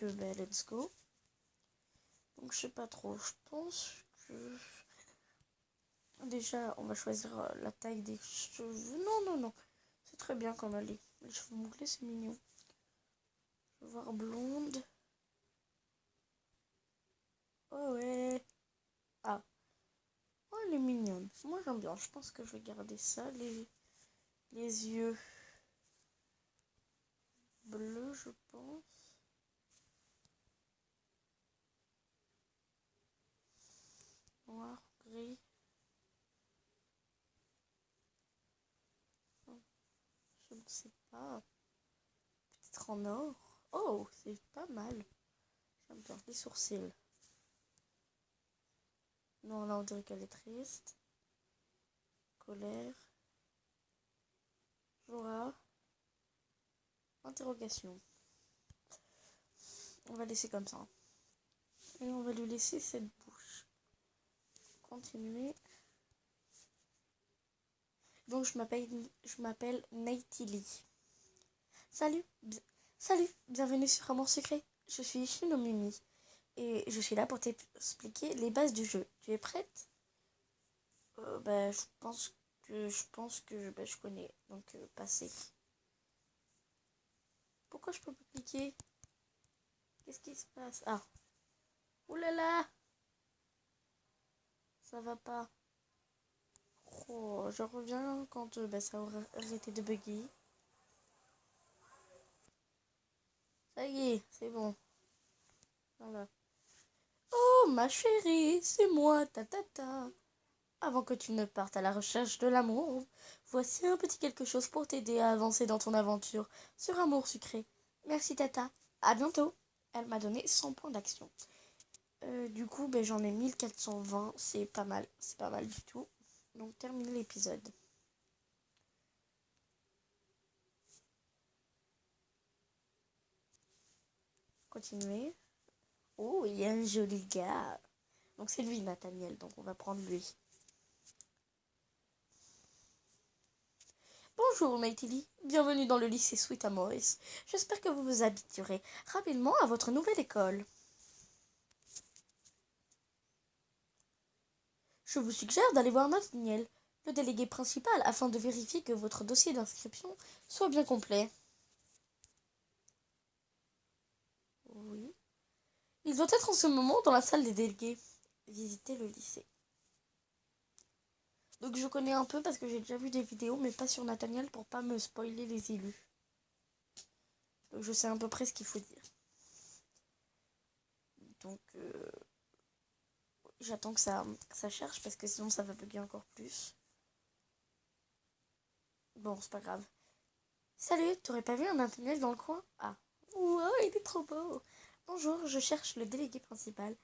let's go. Donc je sais pas trop, je pense que... Déjà, on va choisir la taille des cheveux. Non. C'est très bien comme elle est. Les cheveux bouclés, c'est mignon. Je vais voir blonde. Oh ouais. Ah. Oh, elle est mignonne. Moi, j'aime bien. Je pense que je vais garder ça. Les yeux bleus, je pense. Noir, gris. Je ne sais pas. Peut-être en or. Oh, c'est pas mal. J'aime bien. Les sourcils. Non, là, on dirait qu'elle est triste. Colère. Joie. Interrogation. On va laisser comme ça. Et on va lui laisser cette bouche. Continuer. Donc je m'appelle Nightly. Salut, bienvenue sur Amour Secret. Je suis Shinomimi et je suis là pour t'expliquer les bases du jeu. Tu es prête? Je pense que je connais. Donc passer. Pourquoi je peux pas cliquer? Qu'est-ce qui se passe? Ah. Oulala. Ça va pas. Oh, je reviens quand ça aura arrêté de bugger. Ça y est, c'est bon. Voilà. Oh, ma chérie, c'est moi, ta. Avant que tu ne partes à la recherche de l'amour, voici un petit quelque chose pour t'aider à avancer dans ton aventure sur Amour Sucré. Merci, tata. À bientôt. Elle m'a donné 100 points d'action. Du coup, j'en ai 1420. C'est pas mal. C'est pas mal du tout. Donc, terminer l'épisode. Continuer. Oh, il y a un joli gars. Donc, c'est lui, Nathaniel. Donc, on va prendre lui. Bonjour, Nightly. Bienvenue dans le lycée Sweet Amoris. J'espère que vous vous habituerez rapidement à votre nouvelle école. Je vous suggère d'aller voir Nathaniel, le délégué principal, afin de vérifier que votre dossier d'inscription soit bien complet. Oui. Il doit être en ce moment dans la salle des délégués. Visitez le lycée. Donc je connais un peu parce que j'ai déjà vu des vidéos, mais pas sur Nathaniel pour pas me spoiler les élus. Donc je sais à peu près ce qu'il faut dire. Donc j'attends que ça cherche parce que sinon ça va bugger encore plus. Bon, c'est pas grave. Salut, t'aurais pas vu un Nathaniel dans le coin? Ah. Wow, il est trop beau. Bonjour, je cherche le délégué principal.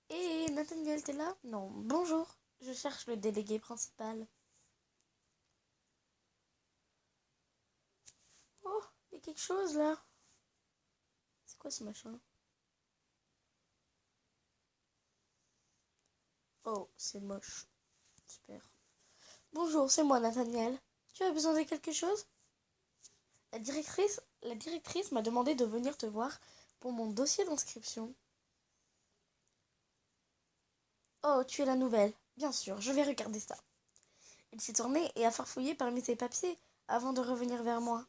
Et Nathaniel, t'es là? Non. Bonjour, je cherche le délégué principal. Oh, il y a quelque chose là. C'est quoi ce machin? Oh, c'est moche. Super. Bonjour, c'est moi Nathaniel. Tu as besoin de quelque chose? La directrice m'a demandé de venir te voir pour mon dossier d'inscription. Oh, tu es la nouvelle. Bien sûr, je vais regarder ça. Il s'est tourné et a farfouillé parmi ses papiers avant de revenir vers moi.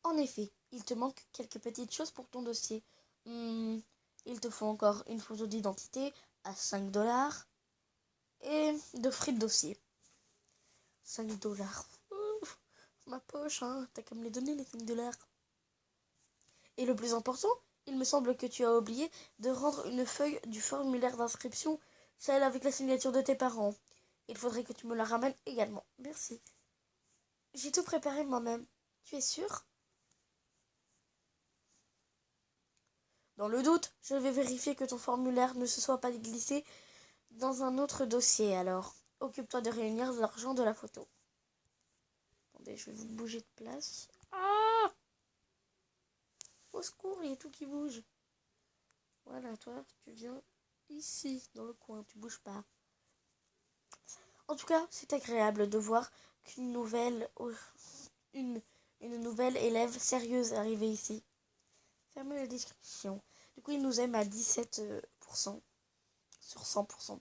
En effet, il te manque quelques petites choses pour ton dossier. Il te faut encore une photo d'identité à 5 $ et de frais de dossier. 5 $. Ma poche, hein, t'as qu'à me les donner les 5 $. Et le plus important, il me semble que tu as oublié de rendre une feuille du formulaire d'inscription, celle avec la signature de tes parents. Il faudrait que tu me la ramènes également. Merci. J'ai tout préparé moi-même. Tu es sûr? Dans le doute, je vais vérifier que ton formulaire ne se soit pas glissé dans un autre dossier, alors. Occupe-toi de réunir l'argent de la photo. Attendez, je vais vous bouger de place. Ah! Au secours, il y a tout qui bouge. Voilà, toi, tu viens ici, dans le coin, tu bouges pas. En tout cas, c'est agréable de voir qu'une Une nouvelle élève sérieuse est arrivée ici. Fermez la description. Du coup, il nous aime à 17% sur 100%.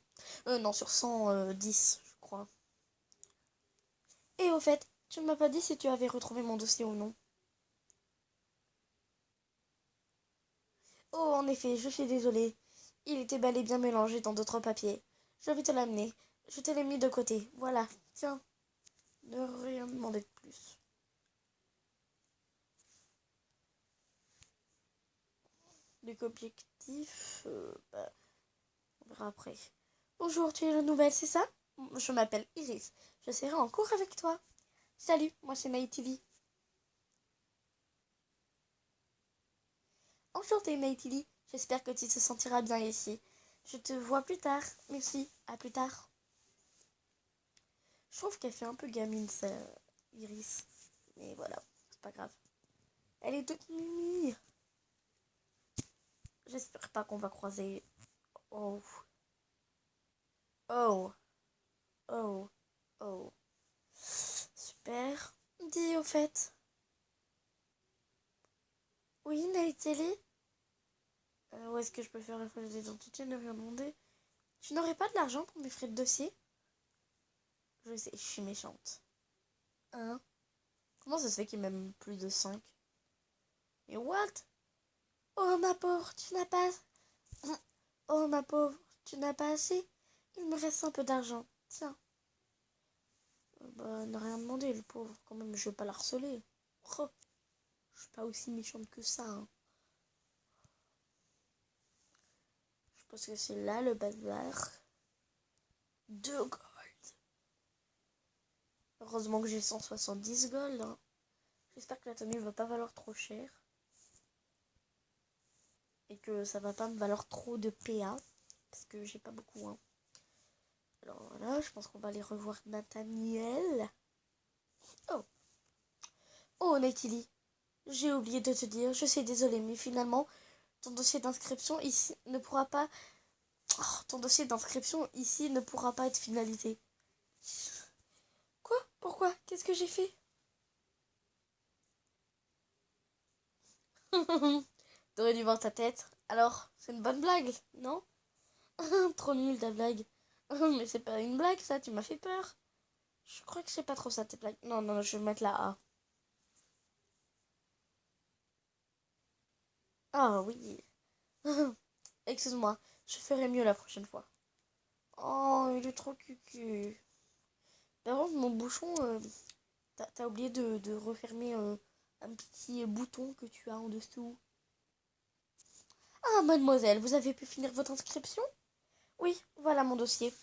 Non, sur 110, je crois. Et au fait, tu ne m'as pas dit si tu avais retrouvé mon dossier ou non. Oh, en effet, je suis désolée. Il était bel et bien mélangé dans d'autres papiers. Je vais te l'amener. Je te l'ai mis de côté. Voilà. Tiens, ne rien demander de plus. Les objectifs, on verra après. Bonjour, tu es la nouvelle, c'est ça? Je m'appelle Iris. Je serai en cours avec toi. Salut, moi c'est Neytili. Enchantée Neytili. J'espère que tu te sentiras bien ici. Je te vois plus tard. Merci, à plus tard. Je trouve qu'elle fait un peu gamine, ça, Iris. Mais voilà, c'est pas grave. Elle est toute mimi. J'espère pas qu'on va croiser. Oh. Oh. Oh. Oh. Super. Dis au fait. Oui, Neytili. Où est-ce que je peux faire la feuille d'identité? Ne rien demander. Tu n'aurais pas de l'argent pour mes frais de dossier? Je sais, je suis méchante. Hein? Comment ça se fait qu'il m'aime plus de 5? Mais what? Oh ma pauvre, tu n'as pas... Oh ma pauvre, tu n'as pas assez? Il me reste un peu d'argent. Tiens. Bah, n'a rien demandé, le pauvre. Quand même, je vais pas la harceler. Oh, je suis pas aussi méchante que ça. Hein. Je pense que c'est là le bazar. 2 gold. Heureusement que j'ai 170 gold. Hein. J'espère que la tenue va pas valoir trop cher. Et que ça va pas me valoir trop de PA. Parce que j'ai pas beaucoup. Hein. Alors voilà, je pense qu'on va aller revoir Nathaniel. Oh. Oh, Neytili. J'ai oublié de te dire, je suis désolée, mais finalement, ton dossier d'inscription ici ne pourra pas... Oh, ton dossier d'inscription ici ne pourra pas être finalisé. Quoi? Pourquoi? Qu'est-ce que j'ai fait? T'aurais dû voir ta tête. Alors, c'est une bonne blague, non? Trop nul ta blague. Mais c'est pas une blague ça, tu m'as fait peur. Je crois que c'est pas trop ça tes blagues. Non, non, je vais mettre la A. Ah oui. Excuse-moi, je ferai mieux la prochaine fois. Oh, il est trop cucu. Par contre, mon bouchon, t'as oublié de refermer un petit bouton que tu as en dessous. Ah, mademoiselle, vous avez pu finir votre inscription? Oui, voilà mon dossier.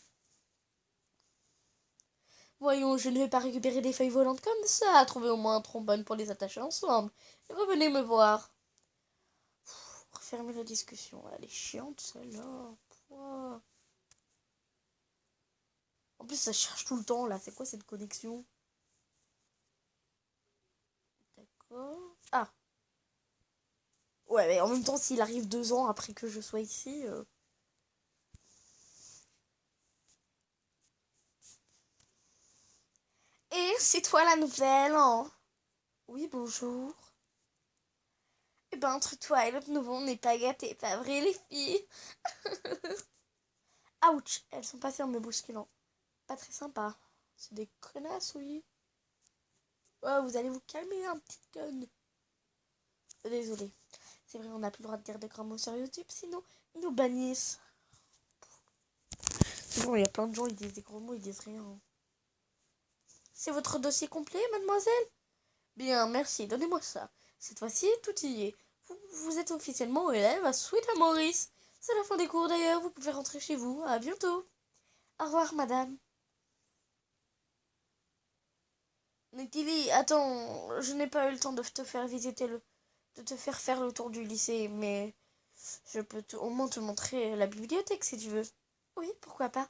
Voyons, je ne vais pas récupérer des feuilles volantes comme ça. Trouvez au moins un trombone pour les attacher ensemble. Et revenez me voir. Refermez la discussion. Elle est chiante, celle-là. Pouah. En plus, ça cherche tout le temps, là. C'est quoi cette connexion? D'accord. Ah. Ouais, mais en même temps, s'il arrive 2 ans après que je sois ici... Et c'est toi la nouvelle, hein? Oui, bonjour. Eh ben, entre toi et l'autre nouveau, on n'est pas gâtés, pas vrai, les filles? Ouch, elles sont passées en me bousculant. Pas très sympa. C'est des connasses, oui. Oh, vous allez vous calmer, un petit con. Désolée. C'est vrai, on n'a plus le droit de dire de grands mots sur YouTube, sinon ils nous bannissent. Bon, il y a plein de gens, ils disent des gros mots, ils disent rien. C'est votre dossier complet, mademoiselle? Bien, merci, donnez-moi ça. Cette fois-ci, tout y est. Vous êtes officiellement élève à Sweet Maurice. C'est la fin des cours d'ailleurs, vous pouvez rentrer chez vous. À bientôt. Au revoir, madame. Nitili, attends, je n'ai pas eu le temps de te faire visiter de te faire faire le tour du lycée, mais je peux au moins te montrer la bibliothèque si tu veux. Oui, pourquoi pas.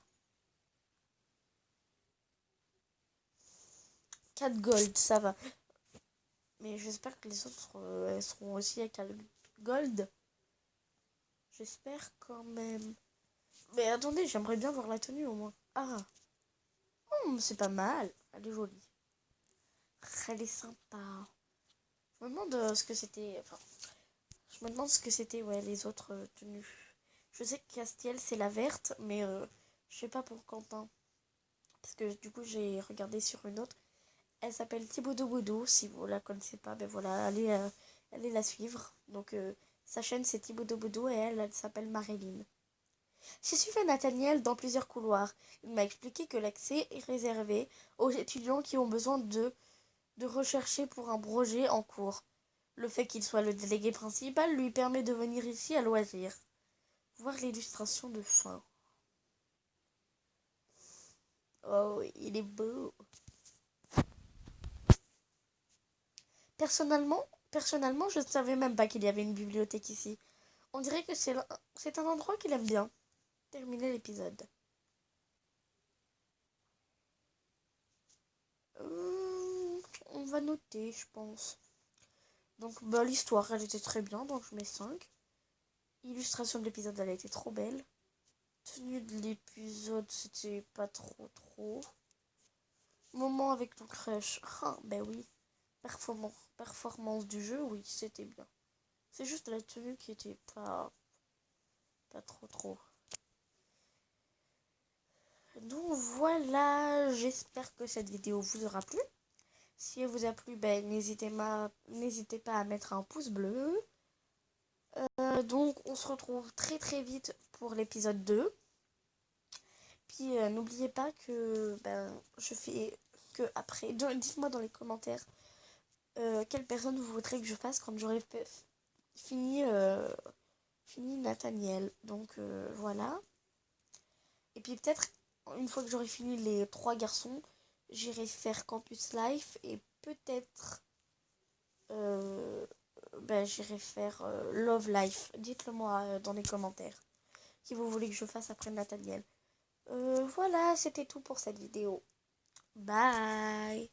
4 gold, ça va. Mais j'espère que les autres, elles seront aussi à 4 gold. J'espère quand même. Mais attendez, j'aimerais bien voir la tenue au moins. Ah, c'est pas mal. Elle est jolie. Elle est sympa. me demande ce que c'était. Enfin, je me demande ce que c'était, ouais, les autres tenues. Je sais que Castiel, c'est la verte, mais je sais pas pour Quentin. Parce que du coup, j'ai regardé sur une autre. Elle s'appelle Thibaudou Boudou. Si vous la connaissez pas, ben voilà, allez la suivre. Donc, sa chaîne, c'est Thibaudou Boudou et elle s'appelle Marilyn. J'ai suivi Nathaniel dans plusieurs couloirs. Il m'a expliqué que l'accès est réservé aux étudiants qui ont besoin de rechercher pour un projet en cours. Le fait qu'il soit le délégué principal lui permet de venir ici à loisir. Voir l'illustration de fin. Oh, il est beau. Personnellement, je ne savais même pas qu'il y avait une bibliothèque ici. On dirait que c'est un endroit qu'il aime bien. Terminer l'épisode. On va noter, je pense. Donc, bah, l'histoire, elle était très bien, donc je mets 5. Illustration de l'épisode, elle a été trop belle. Tenue de l'épisode, c'était pas trop. Moment avec ton crush. Ah, ben oui. Performance du jeu, oui, c'était bien. C'est juste la tenue qui était pas trop. Donc voilà, j'espère que cette vidéo vous aura plu. Si elle vous a plu, ben, n'hésitez pas à mettre un pouce bleu. Donc on se retrouve très vite pour l'épisode 2. Puis n'oubliez pas que je fais que après. Dites-moi dans les commentaires quelle personne vous voudrez que je fasse quand j'aurai fini, fini Nathaniel. Donc voilà. Et puis peut-être une fois que j'aurai fini les 3 garçons, j'irai faire Campus Life et peut-être j'irai faire Love Life. Dites-le moi dans les commentaires qui vous voulez que je fasse après Nathaniel. Voilà, c'était tout pour cette vidéo. Bye.